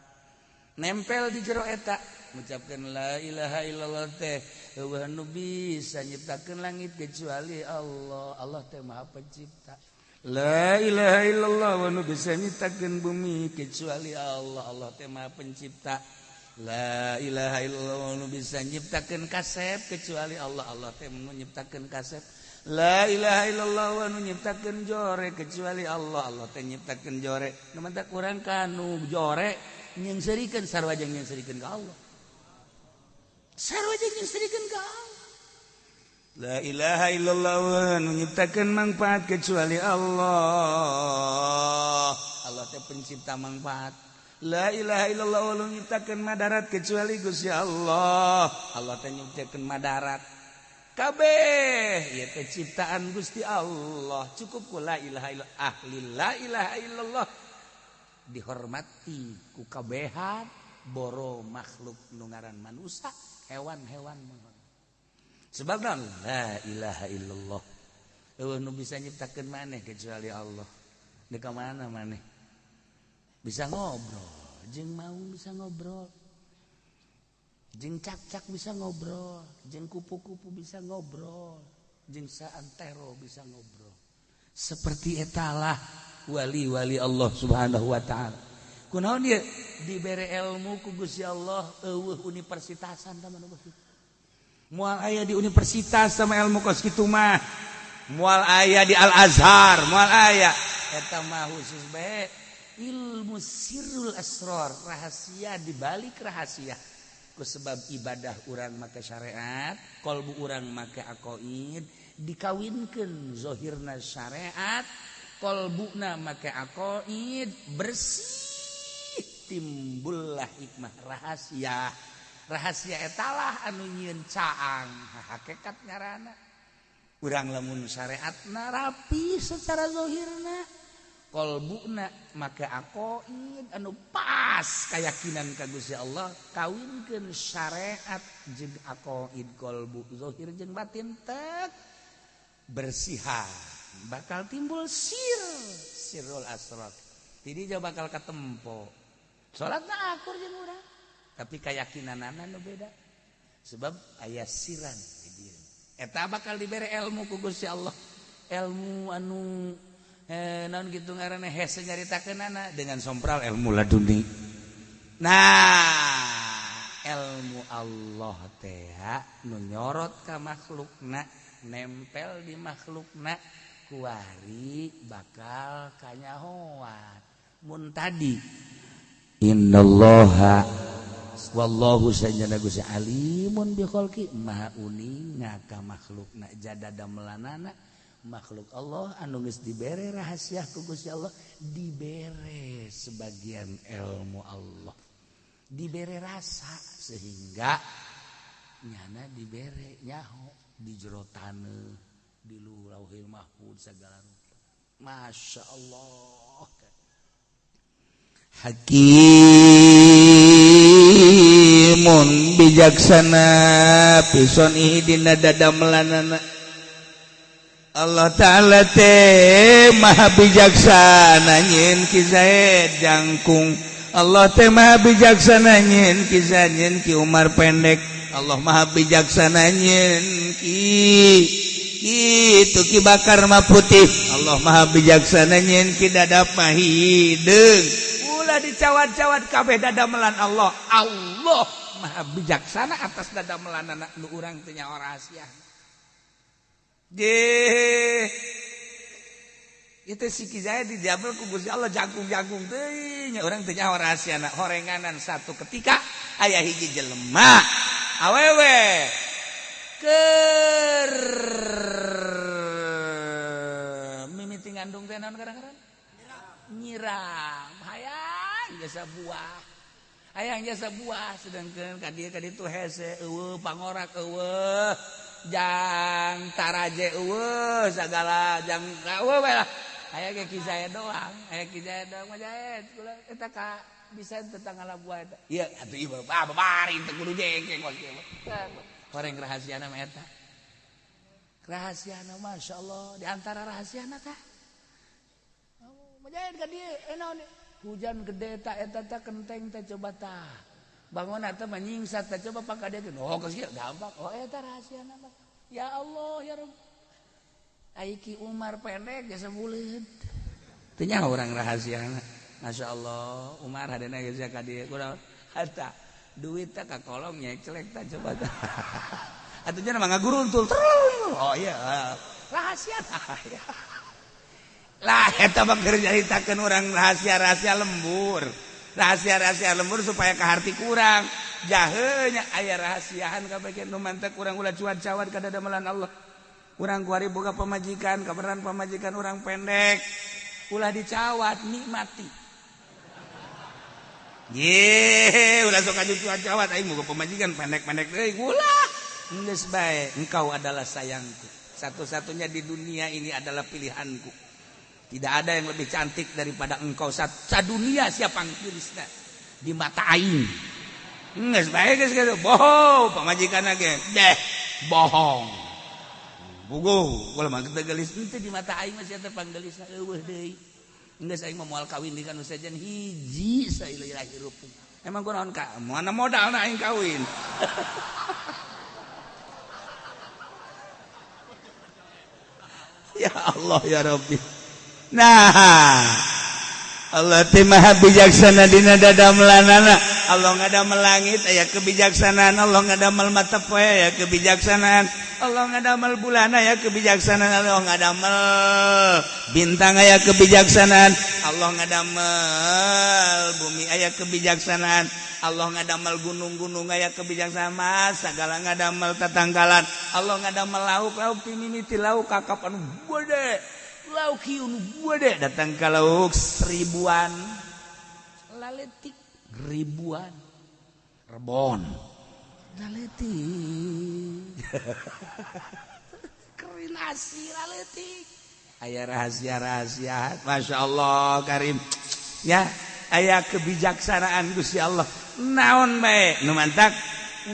nempel di jero eta ngucapkeun la ilaha illallah teh eueuh anu bisa nyiptakeun langit kecuali Allah Allah teh maha pencipta la ilaha illallah anu bisa nyiptakeun bumi kecuali Allah Allah teh maha pencipta la ilaha illallah anu bisa nyiptakeun kasep kecuali Allah Allah teh nu nyiptakeun kasep la ilaha illallah anu nyiptakeun jore kecuali Allah Allah teh nyiptakeun jore nu mantap urang kanu jore nyengsirikeun sarua jeung nyengsirikeun ka Allah sarua jeung nyengsirikeun ka Allah la ilaha illallah anu nyiptakeun manfaat kecuali Allah Allah teh pencipta manfaat la ilaha illallah anu nyiptakeun madarat kecuali Gusti Allah Allah teh nyiptakeun madarat kabeh ieu teh ciptaan Gusti Allah cukup ku la ilaha illallah ahli la ilaha illallah dihormati ku kabehan boro makhluk nu ngaran manusia hewan-hewan sebabna la ilaha illallah eueuh nu bisa nyiptakeun maneh kecuali Allah di ka mana maneh bisa ngobrol jeung maung bisa ngobrol jeung cak-cak bisa ngobrol jeung kupu-kupu bisa ngobrol jeung saantero bisa ngobrol seperti etalah wali-wali Allah Subhanahu wa taala. Kunaon ieu dibere ilmu ku Gusti Allah eueuh universitasan tah manu beuh. Moal aya di universitas sama ilmu kos kitu mah. Moal aya di Al Azhar, moal aya eta mah khusus bae ilmu sirrul asrar, rahasia di balik rahasia. Ku sebab ibadah urang make syariat, qalbu urang make aqaid, dikawinkeun zahirna syariat kolbuna make aqaid bersih timbullah hikmah rahasia etalah anu nyieun caang hakikat ngaranna urang lamun syariatna rapi secara zahirna kolbuna make aqaid anu pas keyakinan ka Gusti Allah kawinkeun syariat jeung aqaid kolbu zahir jeung batin tek bersihan bakal timbul sirrul asrar jadi dia bakal katempo salatna akur jeung urang tapi keyakinanana nu beda sebab aya siran di dieu eta bakal dibere ilmu ku Gusti Allah ilmu anu naon kitu ngaranna hese nyaritakeunana dengan sompral ilmu laduni nah ilmu Allah teh nu nyorot ka makhlukna nempel di makhlukna kuari bakal kanyahoan mun tadi innallaha wallahu sajana Gusti alimun bi khalqi maha uning ka makhlukna jadada melanana makhluk Allah anu geus dibere rahasia ku Gusti Allah dibere sebagian ilmu Allah dibere rasa sehingga nyana dibere nyaho di jero taneuh di lauhil mahfuz segala rupa masya Allah hakimun bijaksana pison dina dada melanana Allah ta'ala teh maha bijaksana nyin ki Zaid jangkung Allah teh maha bijaksana nyin ki Zaid nyin ki Umar pendek Allah maha bijaksana nyin ki itu ki bakar mah putih Allah maha bijaksana nyin ki dadap mah hideung ulah dicawat-cawat kabeh dadamelan Allah Allah maha bijaksana atas dadamelanana nu urang teu nyaho rahasia Itu si Kijaya dijabel ku Gusti Allah jagung-jagung teh nya urang teh nyaho rahasiana horenganan satu ketika aya hiji jelema awewe keur mimiti ngandung teh naon kadang-kadang nyiram hayang jasa buah sedangkeun ka dieu tu hese eueuh pangorak eueuh jang taraje eueuh sagala jang eueuh bae lah aya ge Kijaya doang Majahid kula eta ka bisa tetangga buah eta ieu atuh ieu babari teu kudu jengkeng we horeng rahasiana mah eta rahasiana masyaallah di antara rahasiana tah Majahid ka dieu naon hujan gede tak eta teh kenteng teh coba tah bangun eta mah nyingsat teh coba pakadekeun oh geus gampang oh eta rahasiana mah ya Allah ya Rabb aiki Umar pendek geus buleud teu nya urang rahasiana masyaallah Umar hadena geus ka dieu kunaon eta duit teh ka kolong nyek celek tah coba tah atuh mah ngaguruntul oh iya rahasiana lah eta mah keur nyaritakeun urang rahasia-rahasia lembur supaya ka harti kurang jaheu nya aya rahasiaan kabeh nu mantek urang ulah cuat-cawat ka dadamelan Allah urang kuari boga pamajikan kabeneran pamajikan urang pendek ulah dicawat nikmati ye ulah sok aju cuat-cawat aing boga pamajikan pendek-pendek deui ulah geus bae engkau adalah sayangku satu-satunya di dunia ini adalah pilihanku. Tidak ada yang lebih cantik daripada engkau sadunia siapa ngirisna di mata aing. Geus bae geus kitu. Bohong pamajikanna ge. Deh, bohong. Bugo, ulah mah teu geulis teu di mata aing mah sia teh panggelisna eueuh deui. Geus aing mah moal kawin di kana sajen hiji saileulah hirup. Emang kunaon ka? Mana modalna aing kawin. Ya Allah ya Rabbi. Nah Allah teh maha bijaksana dina dadamelanana Allah ngadamel langit aya kebijaksanaan Allah ngadamel mata poe aya kebijaksanaan Allah ngadamel bulan aya kebijaksanaan Allah ngadamel bintang aya kebijaksanaan Allah ngadamel bumi aya kebijaksanaan Allah ngadamel gunung-gunung aya kebijaksanaan mas sagala ngadamel tatangkalan Allah ngadamel lauk ti mimiti lauk kakap anu gede lauk hiun gede datang ke lauk seribuan laletik ribuan rebon laletik kerinasi laletik aya rahasia-rahasia Masya Allah Karim ya aya kebijaksanaan Gusti Allah naon bae nu mantak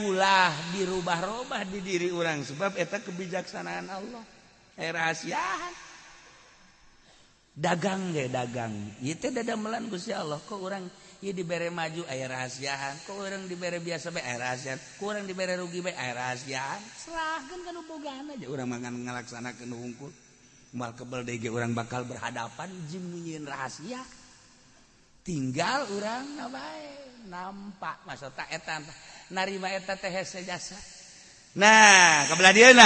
ulah dirubah-rubah di diri urang sebab eta kebijaksanaan Allah aya rahasiaan dagang ge dagang ieu teh dadamelan Gusti Allah kok urang ieu dibere maju aya rahasiaan kok urang dibere biasa bae aya rahasiaan kok urang dibere rugi bae aya rahasiaan serahkeun ka nu bogaan aja urang mah ngalaksanakeun nu hungkul moal kebel deui ge urang bakal berhadapan jeung nyieun rahasia tinggal urang na bae nampak maksudna eta narima eta teh hese jasa. Nah kabelah dieuna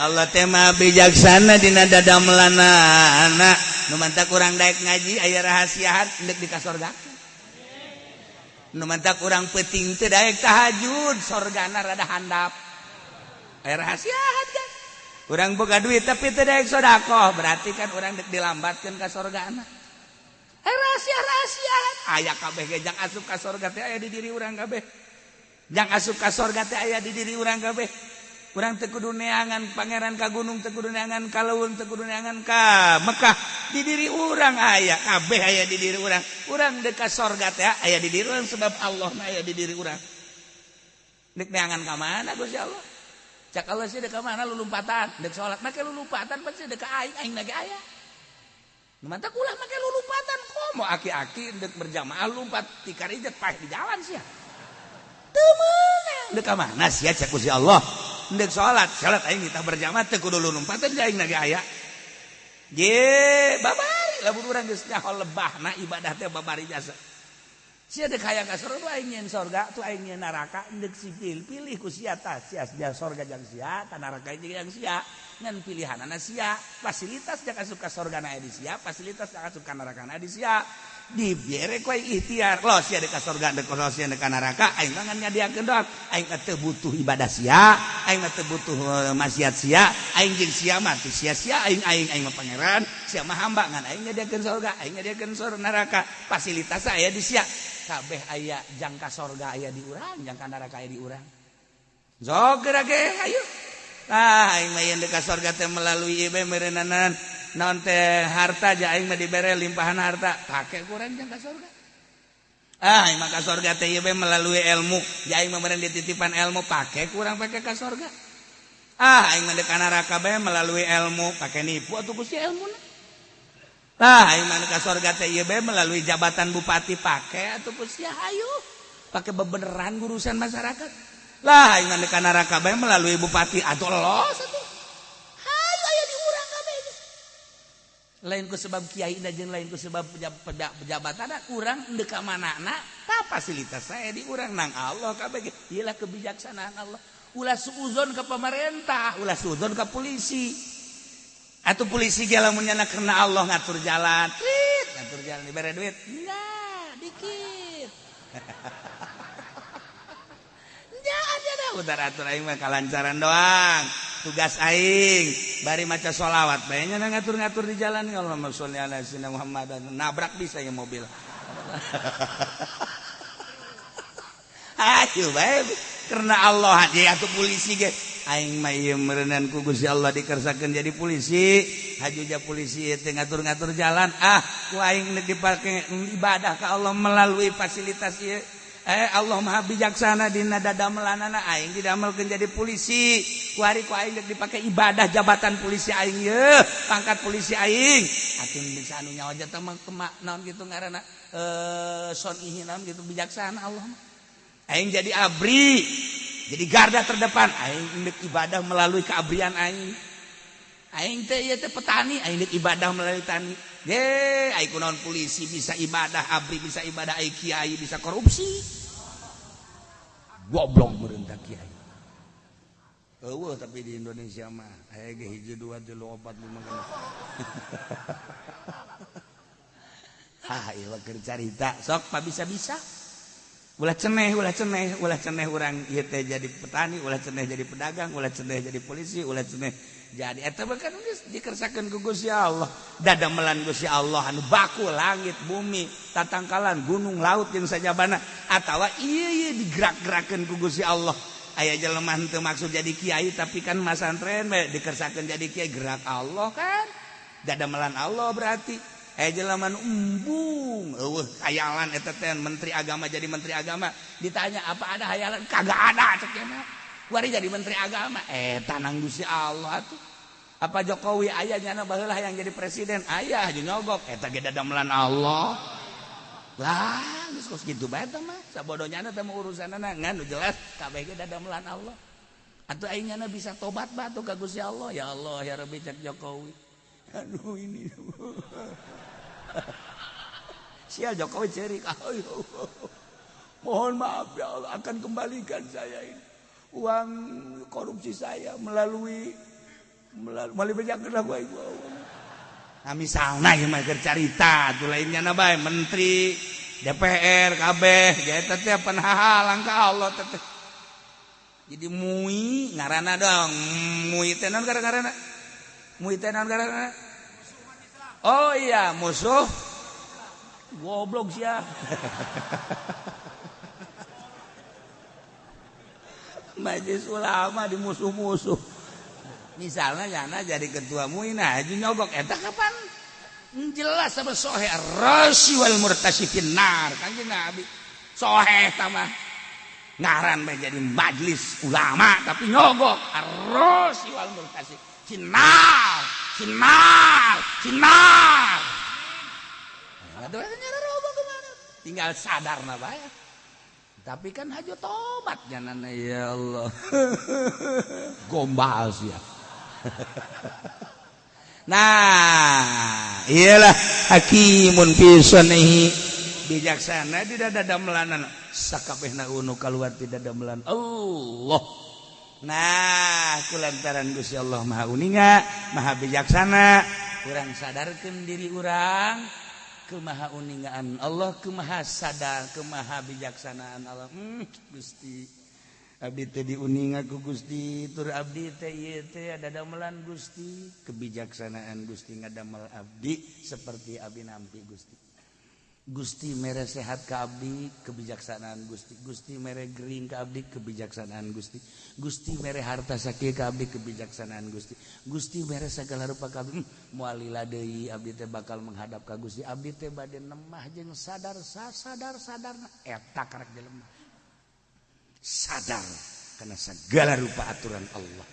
Allah teh mah bijaksana dina dadamelanana nu mantak urang daek ngaji aya rahasiaan endek dikasorgakeun nu mantak urang peuting teu daek tahajud sorgana rada handap aya rahasiaan kan urang boga duit tapi teu daek sedekah berarti kan urang dek dilambatkeun ka sorgana aya rahasia-rahasiaan aya kabeh ge jang asup ka sorga teh aya di diri urang kabeh jang asup ka sorga teh aya di diri urang kabeh urang teu kudu neangan pangeran ka gunung teu kudu neangan ka leuweung teu kudu neangan ka Mekah di diri urang aya kabeh aya di diri urang urang deuk ka sorga teh aya di diri urang sebab Allah na aya di diri urang deuk neangan ka mana Gusti Allah cak Allah sih deuk ka mana lulumpatan deuk salat make lulumpatan pasti deuk ka aing lagi aya nu mantap ulah make lulumpatan komo aki-aki deuk berjamaah lumpat ti karijet paeh di jalan sia teu meunang deuk ka mana sia cak Gusti Allah ndek salat aing kita berjamaah teu kudu lulumpatan aing lagi aya ge babari lamun urang geus nyaho lebahna ibadah teh babari jasa sia deuk hayang ka surga aing nyeun surga tu aing nyeun neraka ndek sipil pilih ku sia tah sia sorga jeung sia ka neraka jeung sia ngan pilihan sia fasilitas jaka suka sorga aya di sia fasilitas jaka suka neraka aya di sia dibere koe ikhtiar lo sia deka sorga deka sia deka neraka aing mah ngan nyadiakeun doang aing teu butuh ibadah sia aing teu butuh maksiat sia aing jeung sia mah teu sia-sia aing mah pangeran sia mah hamba ngan aing nyadiakeun sorga aing nyadiakeun neraka fasilitas aya di sia kabeh aya jangka sorga aya di urang jangka neraka aya di urang sok geura-ge ayo aing mah yen deka sorga teh melalui ieu meureunana naon teh harta ja aing mah dibere limpahan harta pake kurang jang ka surga aing mah ka surga teh ieu melalui ilmu ja aing mah meureun dititipan ilmu pake kurang pake ka surga aing mah ka neraka bae melalui ilmu pake nipu atuh ku sia ilmuna aing mah ka surga teh ieu melalui jabatan bupati pake atuh ku sia hayu pake bebeneran urusan masyarakat lah aing mah ka neraka bae melalui bupati atuh los atuh lain ku sebab kiai da jeung lain ku sebab pejabatana urang teu ka manana ta fasilitas saya di urang nang Allah kabeh ieu lah kebijaksanaan Allah ulah suuzon ka pemerintah ulah suuzon ka polisi atuh polisi ge lamun nyana karena Allah ngatur jalan ngatur jalan dibere duit enggak dikit aja dah utar-atur aing mah kalancaran doang tugas aing bari maca sholawat bae nya ngatur-ngatur di jalan Allahumma sholli ala sayyidina Muhammad nabrak bisa ya mobil ayo bae karena Allah aja atuh polisi ge aing mah ieu meureunnan ku Gusti Allah dikersakeun jadi polisi hajuja polisi teh ngatur-ngatur jalan ku aing dipake ibadah ka Allah melalui fasilitas ieu Allah maha bijaksana dina dadamelanana aing didamelkeun jadi polisi ku ari ku aing dipake ibadah jabatan polisi aing ye pangkat polisi aing atuh bisa anu nyawa jata mah naon kitu ngaranna son ihi naon kitu bijaksana Allah aing jadi abri jadi garda terdepan aing indek ibadah melalui keabrian aing teh ieu teh petani aing indek ibadah melalui tani ge aing kunaon polisi bisa ibadah abri bisa ibadah aing kiai bisa korupsi goblok merentah kiai. Tapi di Indonesia mah aya ge 1 2 3 4 5 ieu keur carita sok pa bisa-bisa. Ulah ceneh urang ieu teh jadi petani, ulah ceneh jadi pedagang, ulah ceneh jadi polisi, ulah ceneh jadi eta kan geus dikersakeun ku Gusti Allah. Dadamelan Gusti Allah anu baku langit bumi, tatangkalan gunung laut jeung sajabana atawa ieu digerak-gerakeun ku Gusti Allah. Aya jelema henteu maksud jadi kiai tapi kan masantren we dikersakeun jadi kiai gerak Allah kan. Dadamelan Allah berarti jelema embung hayalan eta teh menteri agama jadi menteri agama ditanya apa ada hayalan kagak ada cek mah wari jadi menteri agama nang Gusti Allah tuh apa Jokowi aya nyana baheula yang jadi presiden aya jeung nyogok eta ge dadamelan Allah lah geus kitu bae teh mah sabodonyana teh urusanana ngan jelas kabeh ge dadamelan Allah atuh aing nyana bisa tobat bae atuh ka Gusti Allah ya Rabbi cek Jokowi aduh ini sial Jokowi cerik mohon maaf ya Allah akan kembalikan saya ini uang korupsi saya melalui bejakeun gua nah misalna ieu mah keur carita atuh lainnya na bae menteri DPR kabeh eta teh pan hahalang ka Allah teh jadi mui ngaranna dong mui teh naon gara-garana mui teh naon gara-garana oh iya musuh goblok sia majelis ulama di musuh-musuh misalnya jana jadi ketua MUI nah nyogok eta kapan jelas sama sohe ar-rasi wal murtasifin nar kanjeng Nabi sohe tamah ngaran menjadi majelis ulama tapi nyogok ar-rasi wal murtasif sinar tinggal sadar na bae tapi kan hajo tobat jangan ya Allah gombal sih ya nah iyalah hakimun fi sunnihi bijaksana di dadamelan sakabehna unu kaluar ti dadamelan Allah Nah kulantaran Gusti Allah maha uninga maha bijaksana urang sadarkeun diri urang kemaha uningaan Allah kemaha sadar kemaha bijaksanaan Allah Gusti abdi teh diuninga ku Gusti tur abdi teh ieu teh ada damelan Gusti kebijaksanaan Gusti ngadamel abdi seperti abdi nampi Gusti Gusti mere sehat ka abdi kebijaksanaan Gusti Gusti mere gering ka abdi kebijaksanaan Gusti Gusti mere harta sakieu ka abdi kebijaksanaan Gusti Gusti mere sagala rupa ka abdi moal lila deui abdi teh bakal menghadap ka Gusti abdi teh bade nemah jeung sadarna eta karek jelema sadar kana sagala rupa aturan Allah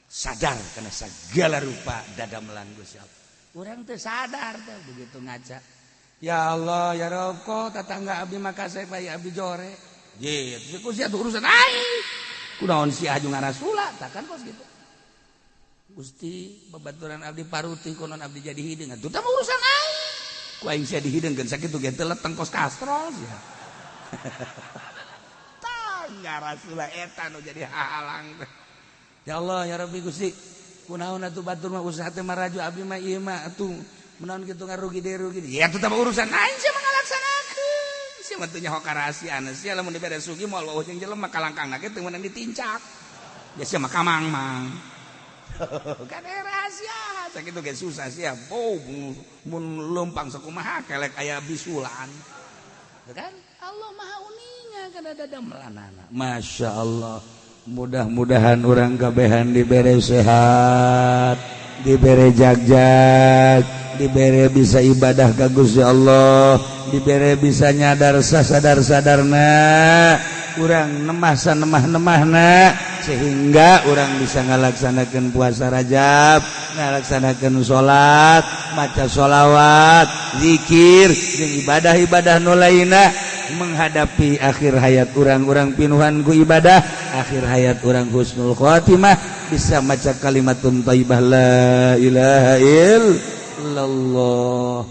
sadar kana sagala rupa dadamelan Gusti Allah urang teh sadar teh begitu ngaca ya Allah ya Rabb kok tetangga abdi makasih bae abdi jore gitu ku sia urusan aing kunaon si aju ngarasula takan kos gitu Gusti babaturan abdi paruti konon abdi jadi hideung atuh teh urusan aing ku aing sia dihideungkeun sakitu ge teu leteng kos kastrol sia tangga rasula eta nu jadi halang ya Allah ya Rabbi Gusti kunaon atuh batur mah usaha teh maraju abdi mah ieu mah atuh menaon kitu ngarugi deui ya teh urusan aing sia mangalaksanakeun sia mah teu nyaho karahasiaan sia lamun dibere sugi moal wawuh jeung jelema kalangkangna ge teu meunang ditincak ya sia mah kamang-mang kan rahasia sakitu ge susah sia mun leumpang sakumaha kelek aya bisulan kan Allah maha uninga kana dadamelanana Masya Allah mudah-mudahan urang kabehan dibere sehat dibere jagjag dibere bisa ibadah ka Gusti Allah dibere bisa nyadar sasadar-sadarna urang nemah-nemahna sehingga urang bisa ngalaksanakeun puasa Rajab ngalaksanakeun salat maca sholawat zikir jeung ibadah-ibadah nu lainna menghadapi akhir hayat urang-urang pinuhan ku ibadah akhir hayat urang husnul khotimah bisa maca kalimatun thayyibah la ilaha illallah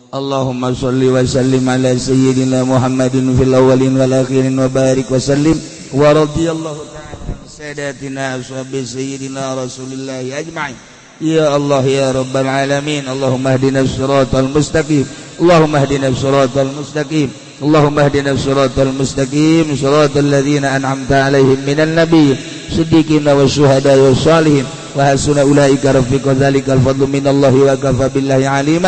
Allahumma sholli wa sallim ala sayyidina Muhammadin fil awwalin wal akhirin wa barik wa sallim wa radhiyallahu ta'ala sadatina ashabi sayyidina Rasulillah ajma'in ya Allah ya rabbal alamin Allahumma hdina siratal mustaqim Allahumma hdina siratal mustaqim Allahumma hdina siratal mustaqim siratal ladzina an'amta 'alaihim minan nabiyyin siddiqina wasyuhada'i wassalihin wa hasuna ulaika rafiqa dzalikal fadlu minallahi wa kafa billahi 'alima